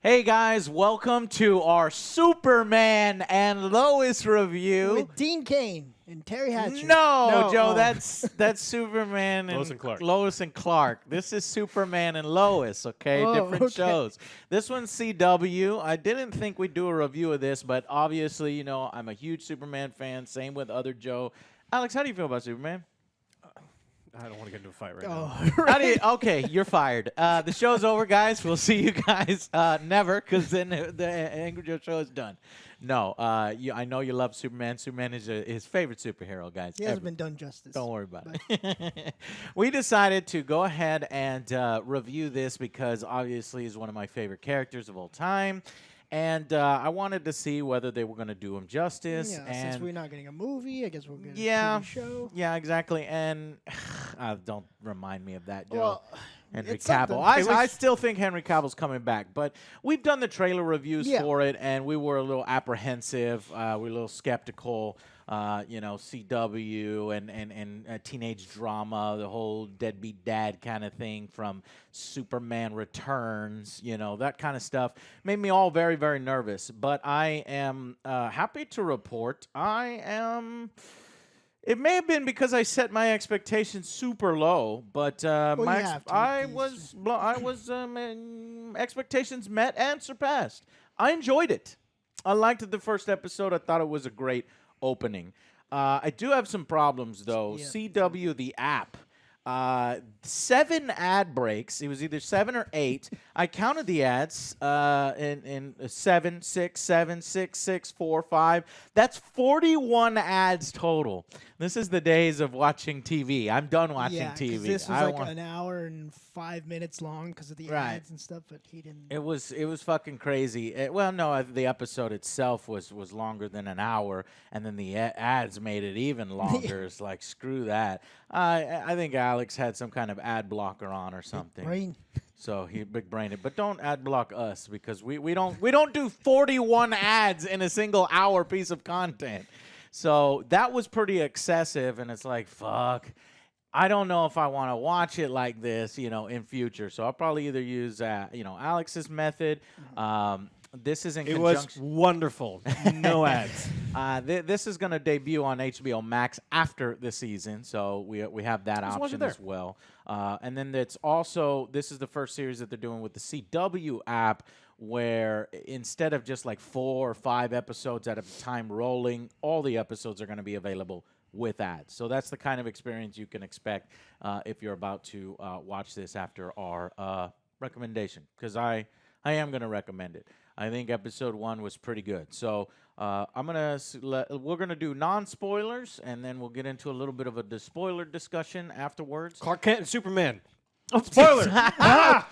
Hey guys, welcome to our Superman and Lois review. With Dean Cain and Terry Hatcher. No, Joe, oh. that's Superman and Lois and Clark. This is Superman and Lois, okay? Oh, Different okay. shows. This one's CW. I didn't think we'd do a review of this, but obviously, you know, I'm a huge Superman fan. Same with OtherJoe. Alex, how do you feel about Superman? I don't want to get into a fight right Oh, now. How do you, okay, you're fired. The show's over, guys. We'll see you guys never, because then the AngryJoe show is done. No, I know you love Superman. Superman is his favorite superhero, guys. He hasn't been done justice. Don't worry about it. We decided to go ahead and review this because obviously he's one of my favorite characters of all time. And I wanted to see whether they were going to do him justice. Yeah, and since we're not getting a movie, I guess we'll get a Yeah. TV show. yeah, exactly. And don't remind me of that, Joe. Well, Henry it's Cavill. something. I still think Henry Cavill's coming back, but we've done the trailer reviews Yeah. for it, and we were a little apprehensive. We were a little skeptical. You know, CW and teenage drama, the whole deadbeat dad kind of thing from Superman Returns, you know, that kind of stuff made me all very, very nervous. But I am happy to report It may have been because I set my expectations super low, but expectations met and surpassed. I enjoyed it. I liked the first episode. I thought it was a great opening. I do have some problems though. Yeah. CW the app. 7 ad breaks. It was either 7 or 8. I counted the ads in 7, 6, 7, 6, 6, 4, 5. That's 41 ads total. This is the days of watching TV. I'm done watching yeah, 'cause TV. this was like an hour and 5 minutes long because of the Right. ads and stuff, but he didn't. It was fucking crazy. Well, no, the episode itself was longer than an hour, and then the ads made it even longer. It's like screw that. I think Alex had some kind of ad blocker on or something. Brain. So he big brained it. But don't ad block us because we don't do 41 ads in a single hour piece of content. So that was pretty excessive, and it's like fuck. I don't know if I want to watch it like this, you know, in future. So I'll probably either use, you know, Alex's method. This is in It was conjunction. wonderful. No ads. This is going to debut on HBO Max after the season, so we have that Just watch it option there. as well. And then it's also this is the first series that they're doing with the CW app, where instead of just like 4 or 5 episodes at a time rolling, all the episodes are going to be available with ads. So that's the kind of experience you can expect if you're about to watch this after our recommendation, because I am going to recommend it. I think episode 1 was pretty good. So we're gonna do non-spoilers, and then we'll get into a little bit of a spoiler discussion afterwards. Clark Kent and Superman. Oh, spoiler! How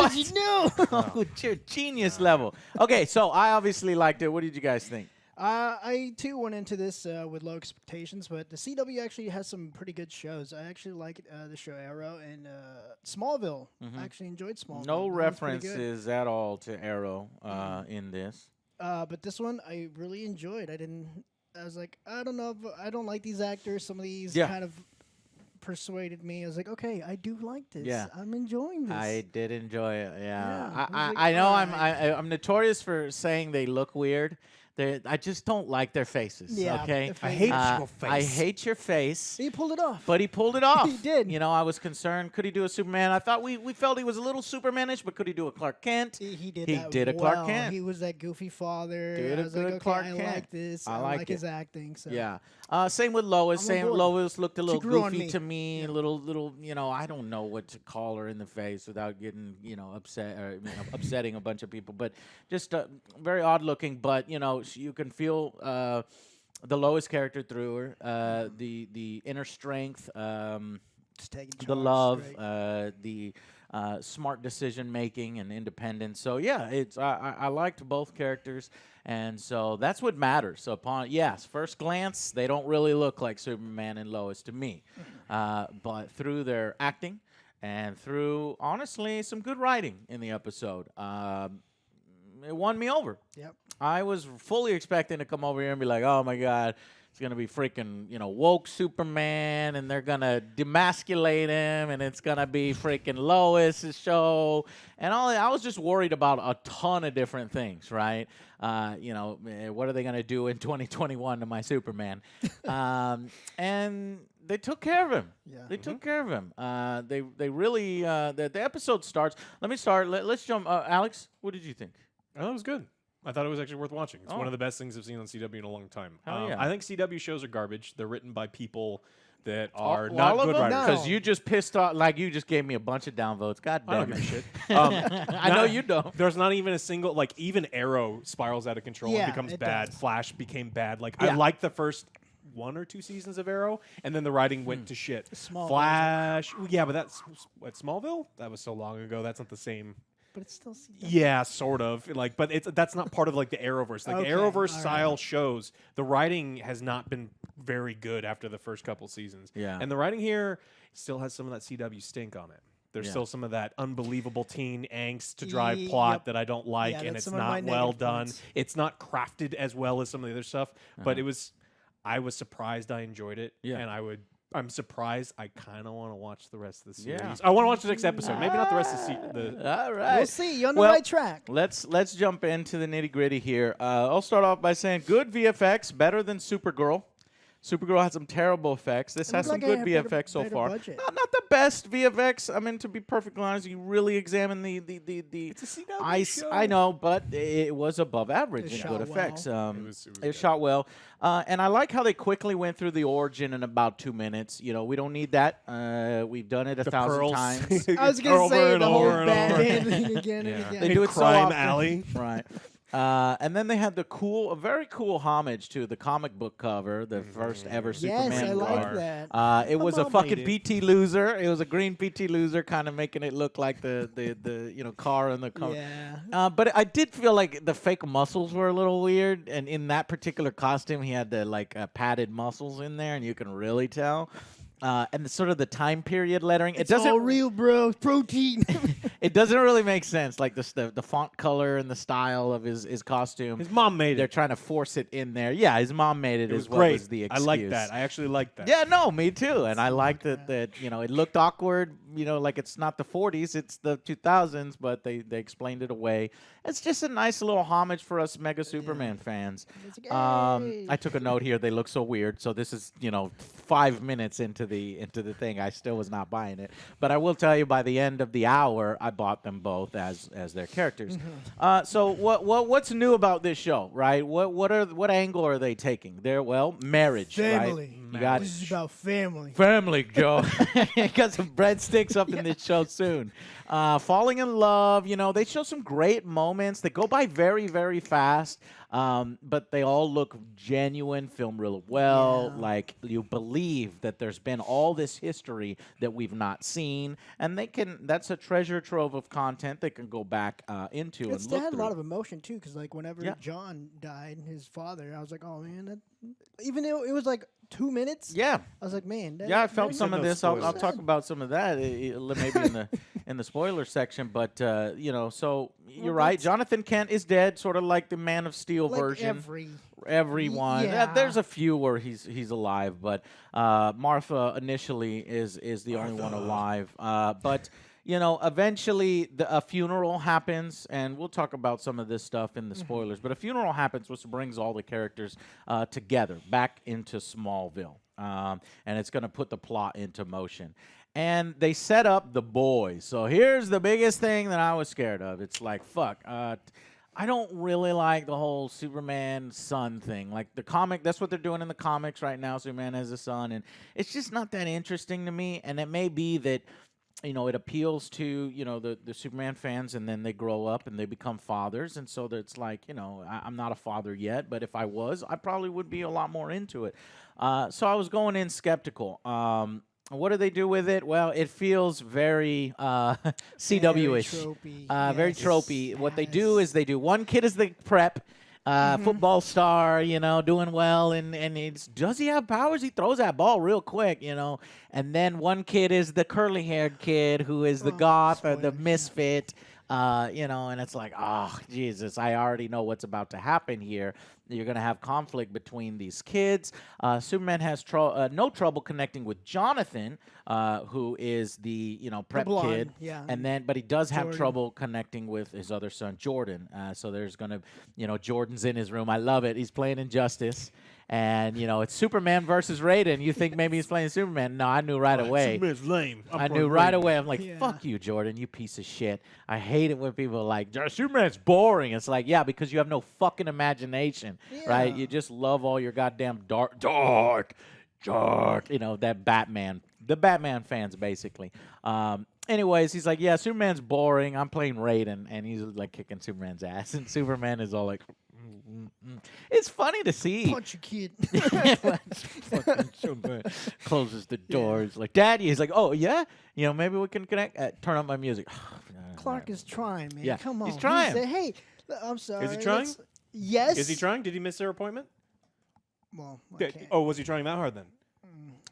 did you know? Oh, genius level. Okay, so I obviously liked it. What did you guys think? I too went into this with low expectations, but the CW actually has some pretty good shows. I actually like the show Arrow and Smallville. I actually enjoyed Smallville. No That was pretty good. references at all to Arrow in this. But this one I really enjoyed. I was like, I don't know, I don't like these actors. Some of these Yeah. kind of persuaded me. I was like, okay, I do like this. Yeah. I'm enjoying this. I did enjoy it. Yeah, Yeah, I was like, I know alright. I'm notorious for saying they look weird. I just don't like their faces. Yeah, Okay, the I hate face. your face. I hate your face. He pulled it off. But he pulled it off. He did. You know, I was concerned. Could he do a Superman? I thought we felt he was a little Supermanish, but could he do a Clark Kent? He did. He that did a well. Clark Kent. He was that goofy father. Did I a was good like, okay, Clark I Kent. like this. I I liked like his it. acting. So Yeah. Same with Lois. I'm on Same board. Lois looked a little grew on goofy me. to me. A little. You know, I don't know what to call her in the face without getting upset or upsetting a bunch of people. But just very odd looking. But you know, you can feel the Lois character through her. The inner strength. just taking The charge, love, right. the smart decision making and independence. So yeah, I liked both characters, and so that's what matters. So first glance, they don't really look like Superman and Lois to me, but through their acting and through honestly some good writing in the episode. it won me over. Yep. I was fully expecting to come over here and be like, oh my God, it's gonna be freaking, woke Superman, and they're gonna demasculate him, and it's gonna be freaking Lois' show, and all. I was just worried about a ton of different things, right? What are they gonna do in 2021 to my Superman? And they took care of him. Yeah. They took care of him. They really the episode starts. Let me start. Let's jump. Alex, what did you think? Oh, it was good. I thought it was actually worth watching. It's Oh. one of the best things I've seen on CW in a long time. Hell yeah. I think CW shows are garbage. They're written by people that are All not of good them? writers. No. Because you just pissed off, like you just gave me a bunch of downvotes. God I don't damn give a it. shit. I know you don't. There's not even a single, like, even Arrow spirals out of control Yeah, and becomes it bad. does. Flash became bad. Like, Yeah. I liked the first 1 or 2 seasons of Arrow, and then the writing went to shit. Smallville. Flash, yeah, but that's what, Smallville? That was so long ago. That's not the same. But it's still CW. Yeah, sort of. Like, but that's not part of like the Arrowverse. Like Okay, the Arrowverse all style right. shows, the writing has not been very good after the first couple seasons. Yeah. And the writing here still has some of that CW stink on it. There's Yeah. still some of that unbelievable teen angst to drive Yep. plot that I don't like, Yeah, and that's it's some of my not well negative done. points. It's not crafted as well as some of the other stuff, but I was surprised I enjoyed it, Yeah. and I'm surprised. I kind of want to watch the rest of the series. Yeah. I want to watch the next episode. Maybe not the rest of the All right. We'll see. You're on the Well, right track. Let's jump into the nitty gritty here. I'll start off by saying good VFX, better than Supergirl. Supergirl had some terrible effects. This It has some looked like good it had VFX so better far. budget. Not the best VFX. I mean, to be perfectly honest, you really examine the It's a CW ice. show. I know, but it was above average It in shot good effects. well. It was It good. shot well, and I like how they quickly went through the origin in about 2 minutes. We don't need that. We've done it a The thousand pearls. times. I was gonna Over say and the whole over and over. Batman thing again Yeah. and again. They In do it so Crime often. Alley. Right. And then they had a very cool homage to the comic book cover, the first ever Yes, Superman I like cover. that. It was a mom fucking made PT Loser. It was a green PT Loser, kind of making it look like the car in the cover. Yeah. But I did feel like the fake muscles were a little weird, and in that particular costume, he had the padded muscles in there, and you can really tell. And sort of the time period lettering, It's it doesn't all real, bro. Protein. it doesn't really make sense. Like the font color and the style of his costume. His mom made They're it. trying to force it in there. Yeah, his mom made it, It was as well great. as the I excuse. like that. I actually like that. Yeah, no, me too. And I liked that it looked awkward, like it's not the 40s, it's the 2000s, but they explained it away. It's just a nice little homage for us Mega Superman fans. It's like, hey. I took a note here. They look so weird. So this is, 5 minutes into the thing. I still was not buying it. But I will tell you, by the end of the hour, I bought them both as their characters. So what's new about this show, right? What angle are they taking? Marriage, Family. right? You got This is about family. family, Joe. Got some breadsticks up in this show soon. Falling in love, they show some great moments. They go by very, very fast, but they all look genuine, filmed real well. Yeah. Like you believe that there's been all this history that we've not seen, and that's a treasure trove of content they can go back into It's, and they look had a through. lot of emotion too, because whenever Yeah. John died, his father, I was like, oh man, even though it was like 2 minutes, Yeah. I was like, man, Yeah, I felt that- some of no this. I'll spoilers. talk about some of that maybe in the spoiler section. But so you're right. that's- Jonathan Kent is dead, sort of like the Man of Steel like version. every Everyone. yeah. There's a few where he's alive, but Martha initially is the only one alive. But eventually a funeral happens, and we'll talk about some of this stuff in the spoilers. But a funeral happens, which brings all the characters together back into Smallville, and it's going to put the plot into motion. And they set up the boys. So here's the biggest thing that I was scared of. It's like, fuck. I don't really like the whole Superman son thing. Like the comic, that's what they're doing in the comics right now. Superman has a son, and it's just not that interesting to me. And it may be that it appeals to the Superman fans, and then they grow up and they become fathers, and so it's like I'm not a father yet, but if I was, I probably would be a lot more into it. So I was going in skeptical. What do they do with it? Well, it feels very CW-ish. Very Yes. tropey. What they do is they do one kid is the prep football star, doing well, and does he have powers? He throws that ball real quick, and then one kid is the curly-haired kid who is the goth or the spoilers, misfit. And it's like, oh, Jesus, I already know what's about to happen here. You're going to have conflict between these kids. Superman has no trouble connecting with Jonathan, who is the, prep blonde, kid. yeah. But he does have Jordan. trouble connecting with his other son, Jordan. So there's going to, Jordan's in his room. I love it. He's playing Injustice. And, it's Superman versus Raiden. You think maybe he's playing Superman. No, I knew right away. Superman's lame. I knew right away. I'm like, Yeah. fuck you, Jordan, you piece of shit. I hate it when people are like, Superman's boring. It's like, yeah, because you have no fucking imagination, right? Yeah. You just love all your goddamn dark, that Batman. The Batman fans, basically. Anyways, he's like, yeah, Superman's boring. I'm playing Raiden. And he's like kicking Superman's ass. And Superman is all like, It's funny to see. Punch a kid. Fucking Superman closes the doors. Like, Daddy. He's like, oh, yeah? Maybe we can connect. Turn up my music. Clark is trying, man. Yeah, Come on. he's trying. He said, hey, I'm sorry. Is he trying? Yes. Is he trying? Did he miss their appointment? Well, I can't. Oh, was he trying that hard then?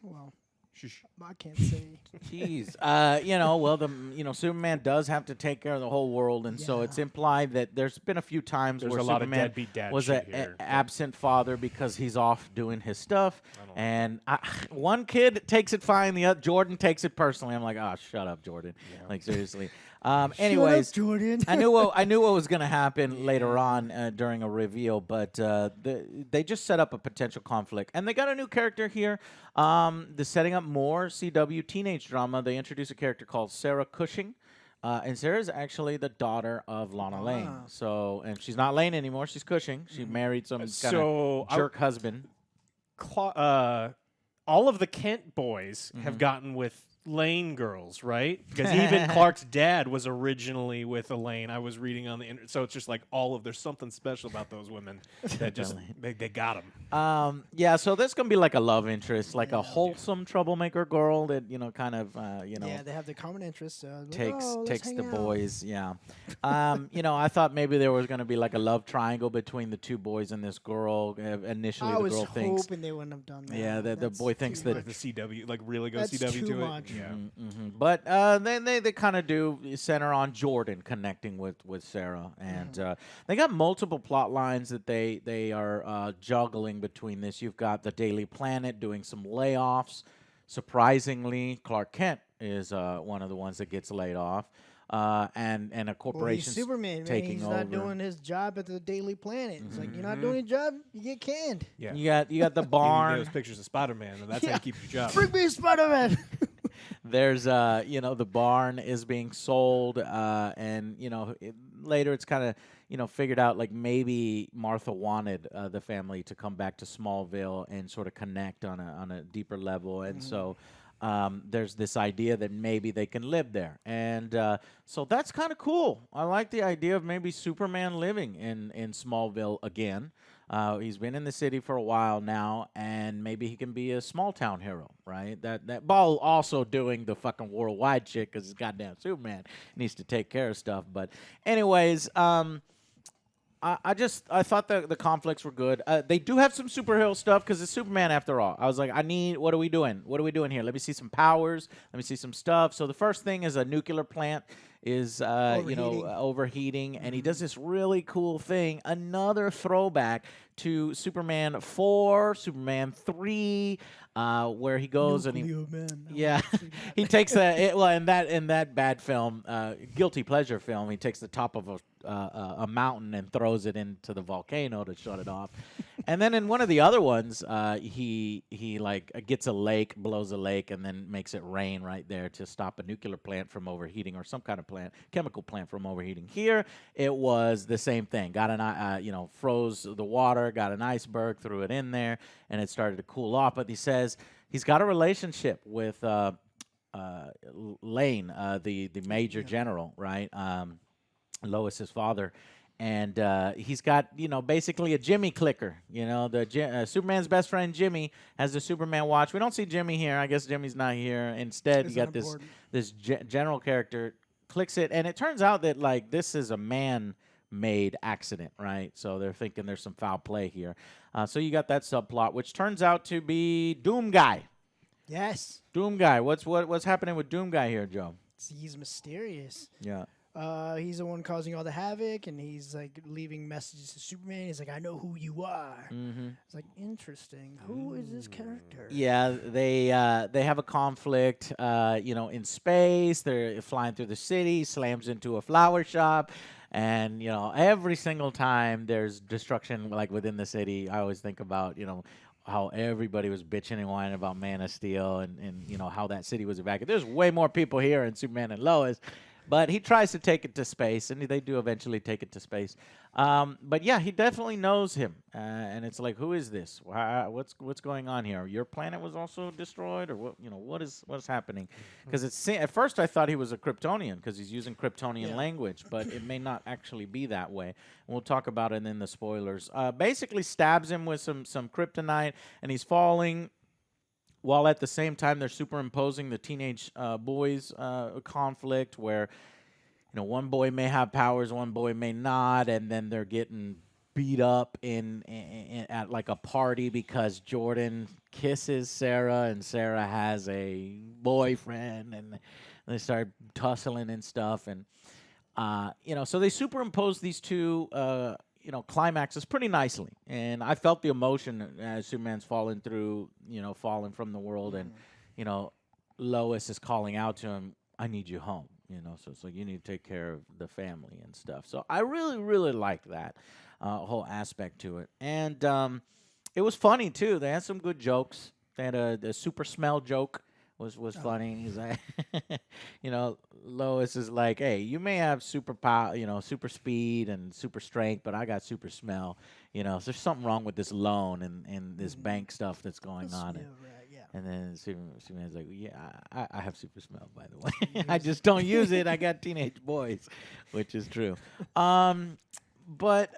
Well, Shush. I can't say. Jeez. Superman does have to take care of the whole world, and so it's implied that there's been a few times There's where a lot of Superman deadbeat dad was shit an here. absent father because he's off doing his stuff, and one kid takes it fine, the other Jordan takes it personally. I'm like, oh, shut up, Jordan. Yeah. Like, seriously. Anyways, Shut up, Jordan. I knew what was going to happen later on during a reveal, but they just set up a potential conflict, and they got a new character here. They're setting up more CW teenage drama. They introduce a character called Sarah Cushing, and Sarah is actually the daughter of Lana Lane. So, and she's not Lane anymore; she's Cushing. She married some kind of jerk husband. All of the Kent boys have gotten with Lane girls, right? Because even Clark's dad was originally with Elaine. I was reading on the internet, so it's just like there's something special about those women that just they got them. So this gonna be like a love interest, like a wholesome troublemaker girl that Yeah, they have the common interests. So takes the boys. Yeah. I thought maybe there was gonna be like a love triangle between the two boys and this girl. Initially, I the was girl thinks. hoping they wouldn't have done that. Yeah, the boy thinks that Like the CW, like really go That's CW too to much. it. Yeah. But then they kind of do center on Jordan connecting with Sarah, and they got multiple plot lines that they are juggling between this. You've got the Daily Planet doing some layoffs. Surprisingly, Clark Kent is one of the ones that gets laid off, and a Well, corporation he's Superman, man. taking He's over. not doing his job at the Daily Planet. It's like, you're not doing your job, you get canned. Yeah. You got the Even barn. those pictures of Spider-Man, and that's how you keep your job. Bring me Spider-Man. There's the barn is being sold, and later it's kind of figured out like maybe Martha wanted the family to come back to Smallville and sort of connect on a deeper level, and so there's this idea that maybe they can live there, and so that's kind of cool. I like the idea of maybe Superman living in Smallville again. He's been in the city for a while now, and maybe he can be a small town hero, right? That Ball also doing the fucking worldwide shit because he's goddamn Superman needs to take care of stuff. But anyways, I thought the conflicts were good. They do have some superhero stuff because it's Superman after all. I was like, what are we doing? What are we doing here? Let me see some powers. Let me see some stuff. So the first thing is a nuclear plant is overheating, and he does this really cool thing. Another throwback to Superman 4, Superman 3, where he goes and he he takes in that bad film, guilty pleasure film, he takes the top of a mountain and throws it into the volcano to shut it off. And then in one of the other ones, he like gets a lake, blows a lake, and then makes it rain right there to stop a nuclear plant from overheating or some kind of chemical plant from overheating. Here, it was the same thing. Got froze the water, got an iceberg, threw it in there, and it started to cool off. But he says he's got a relationship with Lane, the major general, right? Lois's father. And he's got, basically a Jimmy clicker. Superman's best friend Jimmy has the Superman watch. We don't see Jimmy here. I guess Jimmy's not here. Instead, you got this general character clicks it, and it turns out that like this is a man-made accident, right? So they're thinking there's some foul play here. So you got that subplot, which turns out to be Doom Guy. Yes. Doom Guy. What's happening with Doom Guy here, Joe? He's mysterious. Yeah. He's the one causing all the havoc, and he's like leaving messages to Superman. He's like, "I know who you are." It's like interesting. Who is this character? Yeah, they have a conflict. In space, they're flying through the city, slams into a flower shop, and every single time there's destruction like within the city. I always think about how everybody was bitching and whining about Man of Steel and how that city was evacuated. There's way more people here in Superman and Lois. But he tries to take it to space, and they do eventually take it to space. But yeah, he definitely knows him, and it's like, who is this? What's going on here? Your planet was also destroyed, or what's happening? Because at first I thought he was a Kryptonian because he's using Kryptonian language, but it may not actually be that way. And we'll talk about it in the spoilers. Basically, stabs him with some kryptonite, and he's falling. While at the same time they're superimposing the teenage boys conflict, where one boy may have powers, one boy may not, and then they're getting beat up at like a party because Jordan kisses Sarah and Sarah has a boyfriend, and they start tussling and stuff, and so they superimpose these two. Climaxes pretty nicely, and I felt the emotion as Superman's falling from the world, and Lois is calling out to him, "I need you home." So it's like you need to take care of the family and stuff. So I really, really liked that whole aspect to it, and it was funny too. They had some good jokes. They had a super smell joke. Was funny. He's like, Lois is like, "Hey, you may have super power, super speed and super strength, but I got super smell. So there's something wrong with this loan and this bank stuff that's going on." And then Superman's like, "Yeah, I have super smell, by the way. I just don't use it. I got teenage boys," which is true. But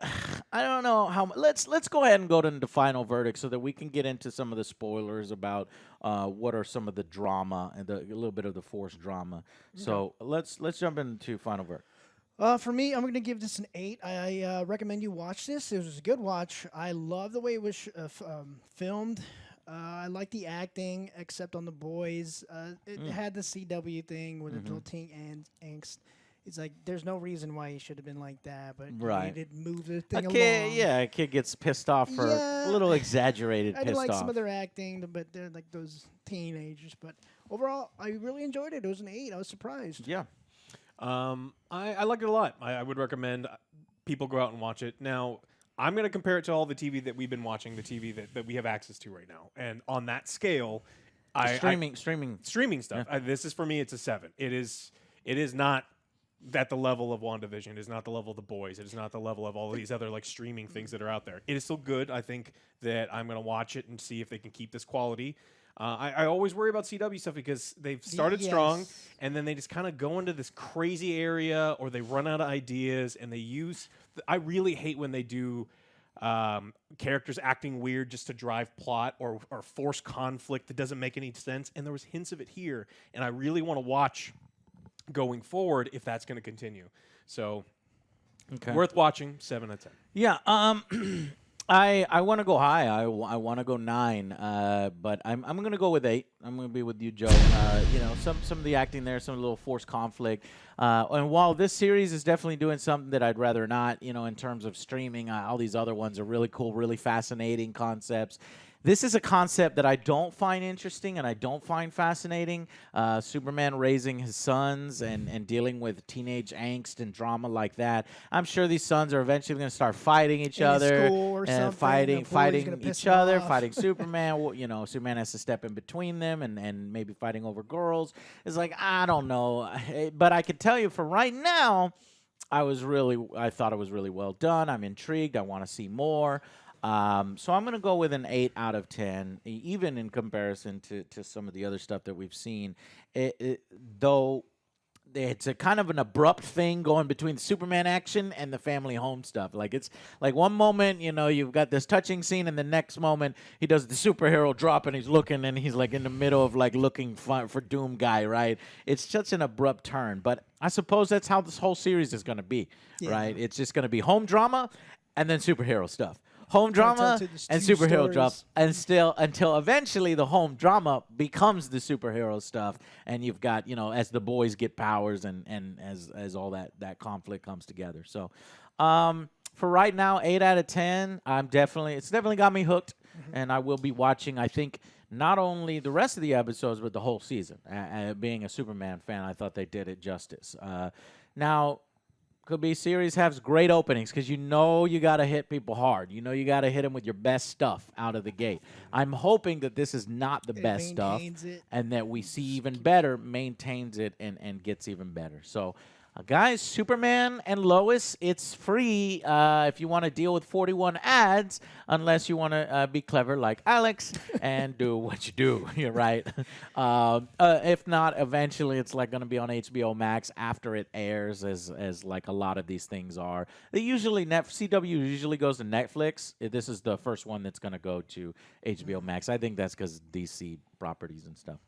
I don't know how. Let's go ahead and go to the final verdict so that we can get into some of the spoilers about what are some of the drama and a little bit of the forced drama. Okay. So let's jump into final verdict. For me, I'm going to give this an 8. I recommend you watch this. It was a good watch. I love the way it was filmed. I like the acting, except on the boys. It had the CW thing with the little teen angst. It's like there's no reason why he should have been like that, but he did move the thing along. Yeah, a kid gets pissed off for a little exaggerated I pissed like off. some of their acting, but they're like those teenagers. But overall, I really enjoyed it. It was an 8. I was surprised. Yeah. I liked it a lot. I would recommend people go out and watch it. Now, I'm going to compare it to all the TV that we've been watching, the TV that we have access to right now. And on that scale, streaming stuff. Yeah. This is, for me, it's a 7. It is not at the level of WandaVision. It is not the level of The Boys. It is not the level of all these other like streaming things that are out there. It is still good. I think that I'm going to watch it and see if they can keep this quality. I always worry about CW stuff because they've started strong and then they just kind of go into this crazy area or they run out of ideas and they use... I really hate when they do characters acting weird just to drive plot or force conflict that doesn't make any sense. And there was hints of it here. And I really want to watch going forward if that's going to continue. So worth watching. 7 out of 10. Yeah. I want to go high. I want to go 9, but I'm going to go with 8. I'm going to be with you, Joe. Some of the acting there, some little forced conflict. And while this series is definitely doing something that I'd rather not, in terms of streaming, all these other ones are really cool, really fascinating concepts. This is a concept that I don't find interesting and I don't find fascinating. Superman raising his sons and dealing with teenage angst and drama like that. I'm sure these sons are eventually going to start fighting each other and fighting each other, fighting Superman. Superman has to step in between them and maybe fighting over girls. It's like, I don't know. But I can tell you for right now, I thought it was really well done. I'm intrigued. I want to see more. So I'm going to go with an 8 out of 10, even in comparison to some of the other stuff that we've seen. Though it's a kind of an abrupt thing going between Superman action and the family home stuff. Like it's like one moment, you've got this touching scene, and the next moment he does the superhero drop and he's looking and he's like in the middle of like looking for Doom Guy, right? It's such an abrupt turn, but I suppose that's how this whole series is going to be, right? It's just going to be home drama and then superhero stuff. home Trying to tell drama two and two superhero drama, stories. and still until eventually the home drama becomes the superhero stuff, and you've got as the boys get powers and as all that conflict comes together. So, for right now, 8 out of 10. It's definitely got me hooked, and I will be watching. I think not only the rest of the episodes, but the whole season. Being a Superman fan, I thought they did it justice. Now. Could be series has great openings because you got to hit people hard. You got to hit them with your best stuff out of the gate. I'm hoping that this is not the best stuff and that we see even better, maintains it, and gets even better. So, guys, Superman and Lois, it's free if you want to deal with 41 ads, unless you want to be clever like Alex and do what you do. You're right. If not, eventually it's like going to be on HBO Max after it airs, as like a lot of these things are. They usually CW usually goes to Netflix. This is the first one that's going to go to HBO Max. I think that's because DC properties and stuff.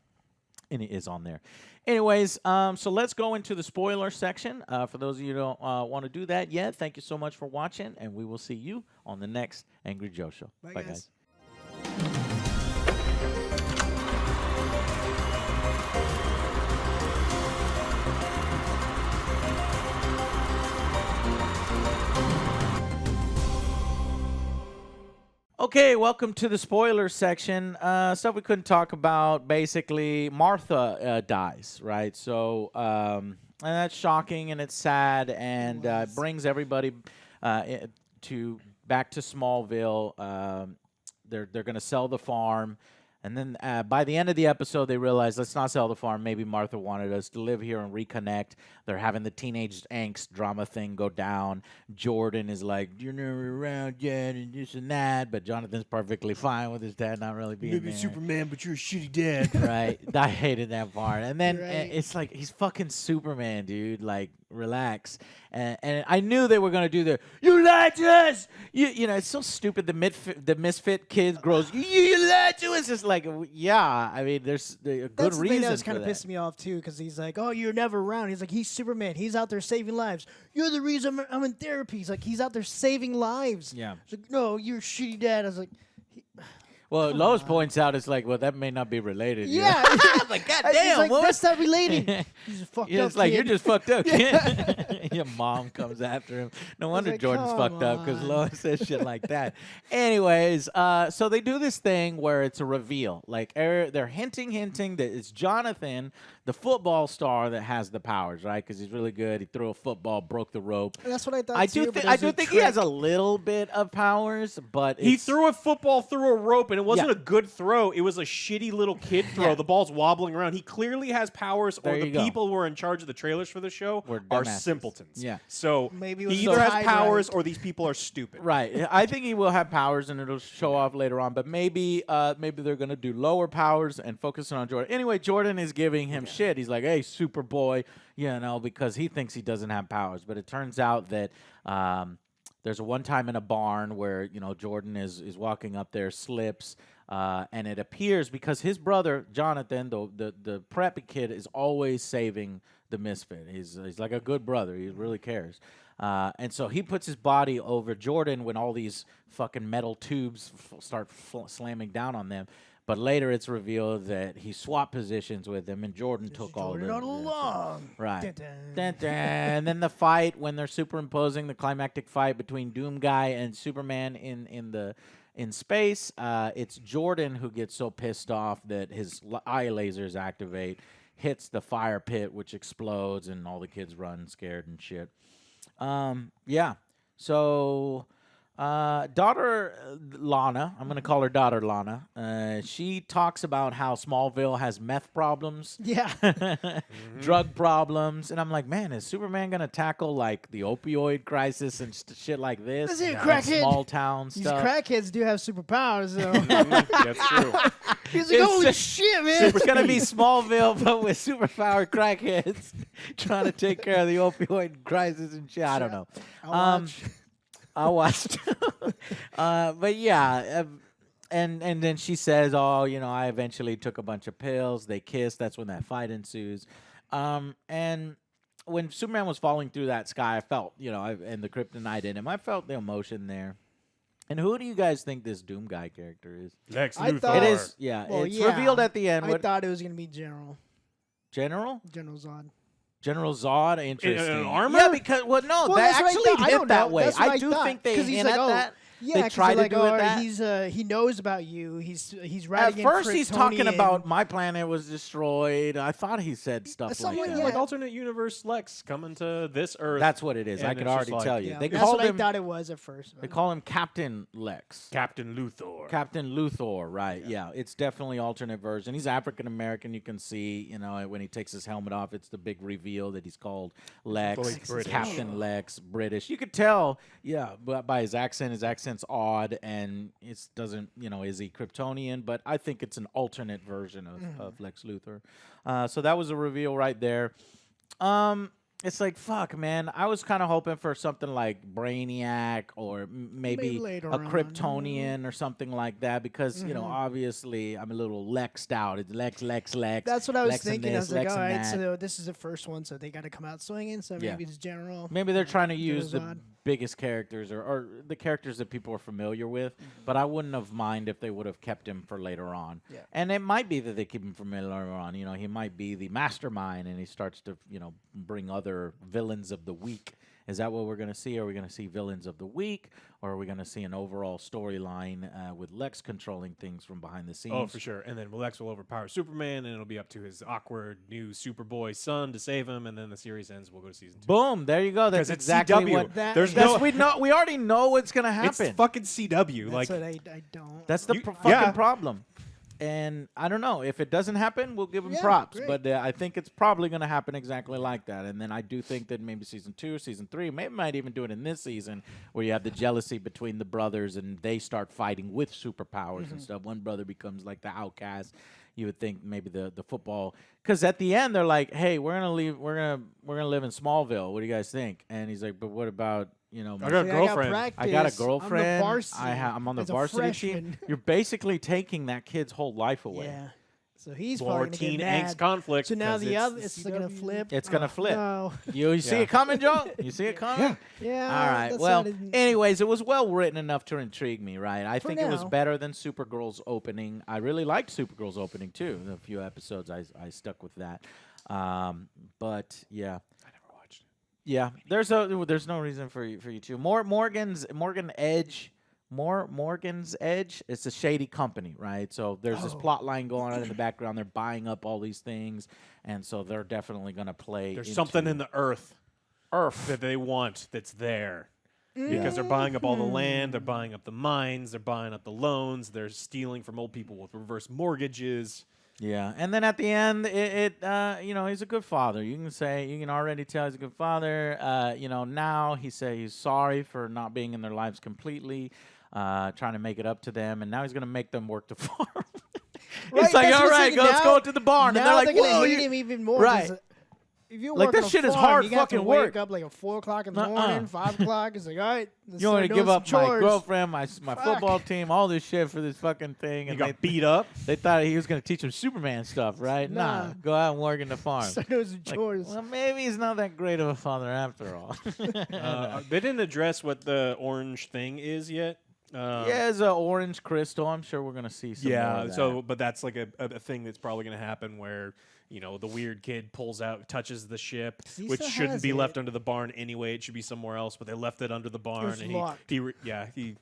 And it is on there. Anyways, so let's go into the spoiler section. For those of you who don't want to do that yet, thank you so much for watching, and we will see you on the next Angry Joe Show. Bye, guys. Okay, welcome to the spoiler section. Stuff we couldn't talk about. Basically, Martha dies, right? So, and that's shocking and it's sad, and it brings everybody back to Smallville. They're going to sell the farm. And then by the end of the episode, they realize, let's not sell the farm. Maybe Martha wanted us to live here and reconnect. They're having the teenage angst drama thing go down. Jordan is like, you're never around yet, and this and that. But Jonathan's perfectly fine with his dad not really being Maybe there. Superman, but you're a shitty dad. Right. I hated that part. And then Right. it's like, he's fucking Superman, dude. Like, relax. And I knew they were going to do the, you lied to us. It's so stupid. The misfit kid grows, you lied to us. It's like, yeah, I mean, there's a good That's the thing reason that was for kind of that. pissing me off too, because he's like, "Oh, you're never around." He's like, "He's Superman. He's out there saving lives. You're the reason I'm in therapy." He's like, "He's out there saving lives." Yeah. He's like, "No, you're a shitty dad." I was like, Well, Lois points out, it's like, well, that may not be related. you know? "Yeah." I'm like, God He's damn, like, what? that's not related. He's a fucked Yeah, up it's like, kid. you're just fucked up, kid. Your mom comes after him. No wonder like, Jordan's come fucked up, because on. Lois says shit like that. Anyways, so they do this thing where it's a reveal. Like, they're hinting that it's Jonathan, the football star, that has the powers, right? Because he's really good. He threw a football, broke the rope. And that's what I thought. I too, do, but I it was do a think he has a trick. little bit of powers, but He it's, threw a football through a rope, and it wasn't Yeah. a good throw. It was a shitty little kid throw. Yeah. The ball's wobbling around. He clearly has powers, There or the you go. people who are in charge of the trailers for the show Were are dumbasses. simpletons. Yeah. So Maybe it he was either has tied powers right. or these people are stupid. Right. I think he will have powers, and it'll show off later on. But maybe they're gonna do lower powers and focusing on Jordan. Anyway, Jordan is giving him shit. He's like, "Hey, Superboy," because he thinks he doesn't have powers. But it turns out that there's a one time in a barn where Jordan is walking up there, slips, and it appears because his brother Jonathan, the preppy kid, is always saving the misfit. He's like a good brother. He really cares. And so he puts his body over Jordan when all these fucking metal tubes start slamming down on them. But later it's revealed that he swapped positions with him, and Jordan took all Jordan the all along. Right. Dun, dun. Dun, dun. And then the fight, when they're superimposing the climactic fight between Doom Guy and Superman in space, it's Jordan who gets so pissed off that his eye lasers activate, hits the fire pit, which explodes, and all the kids run scared and shit. Yeah. So, daughter Lana, I'm going to call her daughter Lana. She talks about how Smallville has meth problems, Yeah. drug problems, and I'm like, man, is Superman going to tackle like the opioid crisis and shit like this? Is he a Like, crackhead? small town These stuff. crackheads do have superpowers, though. That's true. He's like, It's "Holy just- shit, man!" It's going to be Smallville, but with superpowered crackheads trying to take care of the opioid crisis and shit. I don't know. I'll watch. I watched. But yeah, and then she says, "Oh, I eventually took a bunch of pills. They kissed. That's when that fight ensues." And when Superman was falling through that sky, I felt, and the kryptonite in him, I felt the emotion there. And who do you guys think this Doom guy character is? Lex I Luthor. thought- It is, yeah. Well, it's yeah. revealed at the end. I What thought it was gonna be General General? Zod. General Zod, interesting. armor? Yeah, because no, Well, they that's what I actually thought. I hit don't that know. way. That's what I I do thought. think they 'Cause he's hint like, at oh, that. Yeah, They 'cause try they're to like, do it oh, that. he knows about you. He's At writing. first, he's talking Kryptonian. about my planet was destroyed. I thought he said stuff like Somewhat, that. yeah. Like alternate universe Lex coming to this Earth. That's what it is. And I could it's just already like- tell you. Yeah, They that's called what him. I thought it was at first. They call him Captain Lex. Captain Luthor. Captain Luthor, right? Yeah, it's definitely alternate version. He's African American. You can see, when he takes his helmet off, it's the big reveal that he's called Lex, Fully British. Captain Lex, British. You could tell, yeah, but by his accent's odd, and it doesn't, is he Kryptonian? But I think it's an alternate version of Lex Luthor. So that was a reveal right there. It's like, fuck, man. I was kind of hoping for something like Brainiac or maybe Maybe later a on. Kryptonian or something like that because, obviously I'm a little Lexed out. It's Lex. That's what I was Lex and thinking. I this, was like, Lex all and right, that. so this is the first one, so they got to come out swinging. So Yeah. maybe it's General. Maybe they're trying to General use the Zod. biggest characters or the characters that people are familiar with, but I wouldn't have mind if they would have kept him for later on. Yeah. And it might be that they keep him for later on. He might be the mastermind and he starts to, bring other villains of the week. Is that what we're going to see? Are we going to see villains of the week, or are we going to see an overall storyline with Lex controlling things from behind the scenes? Oh, for sure. And then Lex will overpower Superman, and it'll be up to his awkward new Superboy son to save him. And then the series ends. We'll go to season 2. Boom! There you go. That's 'Cause it's exactly CW. what. There's That's no. we already know what's going to happen. It's fucking CW. That's like what I don't. That's the You- fucking yeah. problem. And I don't know. If it doesn't happen, we'll give him Yeah, props. great. But I think it's probably going to happen exactly like that. And then I do think that maybe season 2, season 3, maybe might even do it in this season where you have the jealousy between the brothers and they start fighting with superpowers and stuff. One brother becomes like the outcast. You would think maybe the football, because at the end they're like, "Hey, we're gonna leave. We're gonna live in Smallville. What do you guys think?" And he's like, "But what about I got a See, girlfriend. I got a practice. girlfriend. I'm the varsity I'm on the as a varsity team." freshman. You're basically taking that kid's whole life away. Yeah. So he's More probably gonna teen get angst mad. conflict. So now 'cause the other, it's it's gonna flip. It's gonna Oh, flip. No. You see Yeah. it coming, Joe? You see it coming? Yeah. All right. that's Well, not in- anyways, it was well written enough to intrigue me, right? I For think it was now. better than Supergirl's opening. I really liked Supergirl's opening too. A few episodes, I stuck with that. But yeah. I never watched it. Yeah, there's no reason for you to. Morgan's Edge. It's a shady company, right? So there's this Oh. plot line going on in the background. They're buying up all these things, and so they're definitely going to play. There's into something in the Earth Earth. that they want that's there. Because they're buying up all the land, they're buying up the mines, they're buying up the loans, they're stealing from old people with reverse mortgages. Yeah, and then at the end, he's a good father. You can already tell he's a good father. Now he's sorry for not being in their lives completely, trying to make it up to them, and now he's gonna make them work the farm. Right, He's like, that's all what I'm right, thinking. let's Now- go to the barn, and now they're like, gonna whoa, hate you- him even more. Right. 'cause if you're Like, working this a shit is farm, hard you got to fucking wake work. up like at 4 o'clock in the Nuh-uh. morning, 5 o'clock. It's like, all right, let's You want start to doing give some up my chores. girlfriend, my Fuck. football team, all this shit for this fucking thing, He and got beat up. they thought he was gonna teach him Superman stuff, right? Nah, Nah. go out and work in the farm. Start doing some Like, chores. well, maybe he's not that great of a father after all. They didn't address what the orange thing is yet. Yeah, it's an orange crystal. I'm sure we're gonna see some more Yeah, of that. so but that's like a thing that's probably going to happen where the weird kid pulls out, touches the ship, He which still shouldn't has be it. left under the barn anyway. It should be somewhere else, but they left it under the barn, was and locked. he grabs the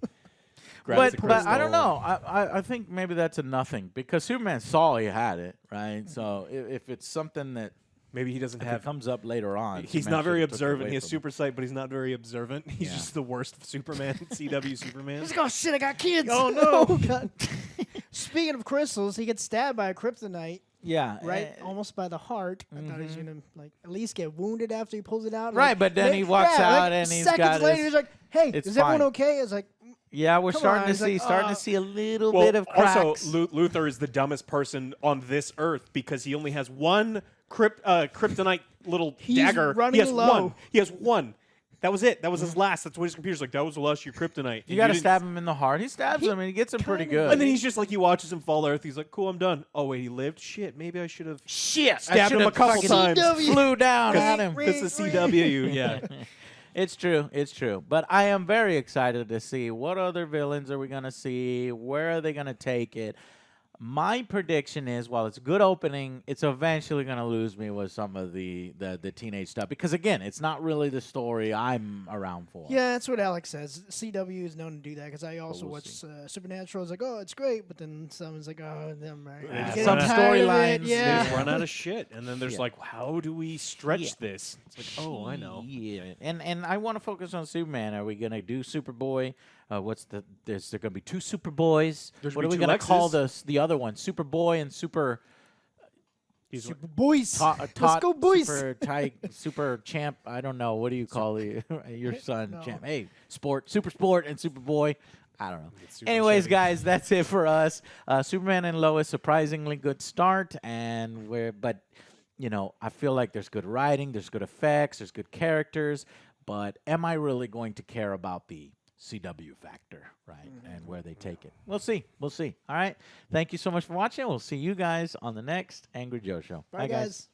but crystal. I don't know. I think maybe that's a nothing because Superman saw he had it, right? So if it's something that Maybe he doesn't if have. it comes up later on, He's Superman not very should've took it observant. away He has from him. super sight, but he's not very observant. He's Yeah. just the worst Superman, CW Superman. He's like, oh shit, I got kids. Oh, no. Oh, God. Speaking of crystals, he gets stabbed by a kryptonite, Yeah, right? Almost by the heart. I thought he was gonna at least get wounded after he pulls it out. Right, Like, but then he walks out and he's seconds got later, his- he's like, "Hey, it's is everyone fine. okay?" It's like, yeah, we're Come starting on, to it's like, see a little Well, bit of cracks. also, Luthor is the dumbest person on this earth because he only has one kryptonite little He's dagger. running He has low. one. He has one. That was it. That was his last. That's what his computer's like. That was the last of your kryptonite. you And got to didn't- stab him in the heart. He stabs him and he gets him pretty kinda good. And then he's just like, he watches him fall to earth. He's like, cool, I'm done. Oh, wait, he lived? Shit, maybe I should have shit, stabbed him a couple times. Flew down at Ring, him. ring. This is CW. Yeah. It's true. It's true. But I am very excited to see what other villains are we going to see? Where are they going to take it? My prediction is, while it's a good opening, it's eventually going to lose me with some of the teenage stuff. Because, again, it's not really the story I'm around for. Yeah, that's what Alex says. CW is known to do that because I also we'll watch see. Supernatural. It's like, oh, it's great, but then someone's like, oh, them right. Yeah, Getting some tired of it, storylines, They Yeah. just run out of shit, and then there's Yeah. like, how do we stretch Yeah. this? It's like, oh, I know. Yeah, and I want to focus on Superman. Are we gonna do Superboy? There's there gonna be two Superboys? There's What gonna are we be two gonna call Lexes. the other one? Superboy and Super He's Super boys. Tot, Let's go, boys. Super Champ. I don't know. What do you call your son? No. Champ. Hey, Super Sport and Superboy. I don't know. Super Anyways, Chevy. guys, that's it for us. Superman and Lois, surprisingly good start, and but I feel like there's good writing, there's good effects, there's good characters, but am I really going to care about the CW factor, right? And where they take it? We'll see. We'll see. All right. Thank you so much for watching. We'll see you guys on the next Angry Joe show. Bye, guys.